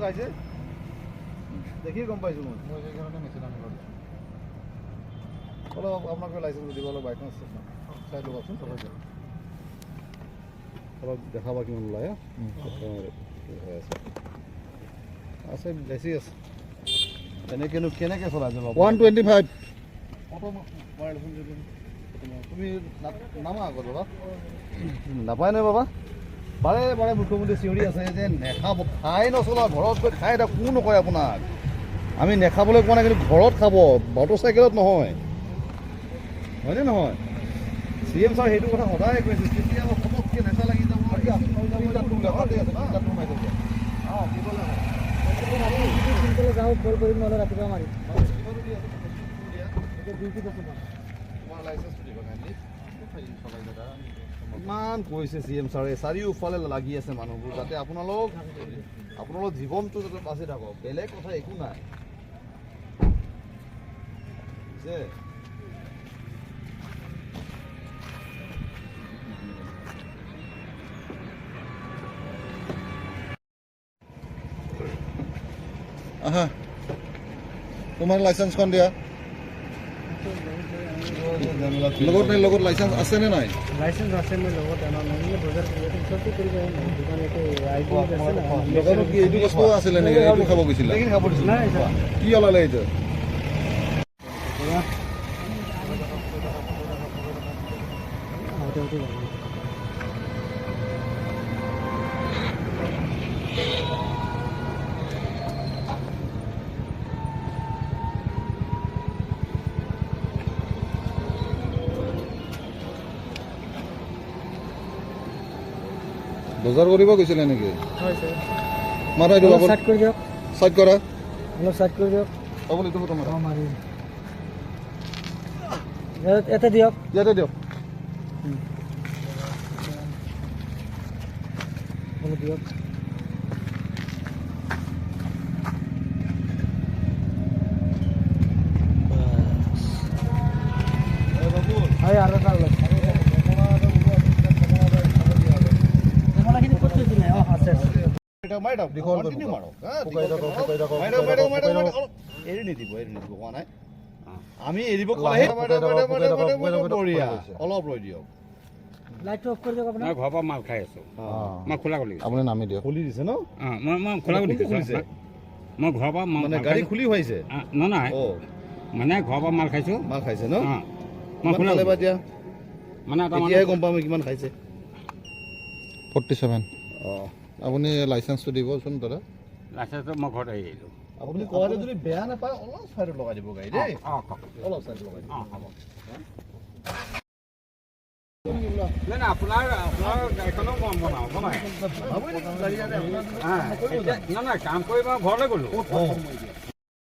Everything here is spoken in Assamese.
খাইছে দেখি গম পাইছোঁ মই সেইকাৰণে মেচিন আনি ল'লোঁ অলপ আপোনাক লাইচেন্স দিব অলপ বাইকখন চাই ল'বচোন অলপ দেখাবা কিমান ওলাই আছে বেছি আছে কেনেকৈ চলাই যাব 125 তুমি নামা আগত বাবা নাপায় নহয় বাবা বাৰে বাৰে মুখ্যমন্ত্ৰী চিঞৰি আছে যে নেখাব খাই নচলা ঘৰত গৈ খাই এটা কোনো নকয় আপোনাক আমি নেখাবলৈ কোৱা নাই কিন্তু ঘৰত খাব মটৰচাইকেলত নহয় হয়নে নহয় CM ছাৰ সেইটো কথা সদায় কৈছে কেতিয়াবা পটককৈ নেচা লাগি যাব যাওঁ কল কৰিম নহ'লে ৰাতিপুৱা মাৰিম ইমান কৈছে CM ছাৰে চাৰিওফালে লাগি আছে মানুহবোৰ যাতে আপোনালোক জীৱনটো যাতে বাচি থাকক বেলেগ কথা একো নাই যে তোমাৰ লাইচেন্সখন দিয়া লগত লাইচেন্স আছে নে নাই লাইচেন্স আছে মোৰ লগত আমাৰ মানে বজাৰ চবটো কৰি যায় দোকান এটো আইডি আছে না লগত কি এইটো বস্তু আছিলে নেকি এইটো খাব গৈছিলা নাই কি ওলালে এইটো বজাৰ কৰিব গৈছিলে নেকি হয় স্যাৰ মাৰা এইটো অলপ সাইড কৰি দিয়ক সাইড কৰা অলপ সাইড কৰি দিয়ক অবল এইটো ফটো মাৰা মাৰি এটা দিয়ক ইয়াতে দিয়ক অলপ দিয়ক হয় আৰু এটা অলপ আমি এৰিব অলপ ৰৈ দিয়ক লাইট অফ কৰি দিয়ক আপুনি মই ঘৰৰ পৰা মাল খাই আছো মই খোলা কৰি আপুনি নামি দিয়ক খুলি দিছে ন মই খোলা কৰি খুলিছে মই ঘৰৰ পৰা মানে গাড়ী খুলি হৈছে নহয় মানে ঘৰৰ পৰা মাল খাইছো মাল খাইছে ন মই খোলা বা এতিয়া মানে এতিয়াহে গম পাম কিমান খাইছে 47 অঁ আপুনি লাইচেন্সটো দিবচোন দাদা লাইচেন্সটো মই ঘৰত আহি আহিলোঁ আপুনি কোৱাটো যদি বেয়া নাপায় অলপ চাইডত লগাই দিব গাড়ী দেই অলপ চাইডত লগাই দিব হ'ব নাই আপোনাৰ গাড়ীখনো বনাওঁ বনাই নাই কাম কৰি মই ঘৰলৈ গ'লোঁ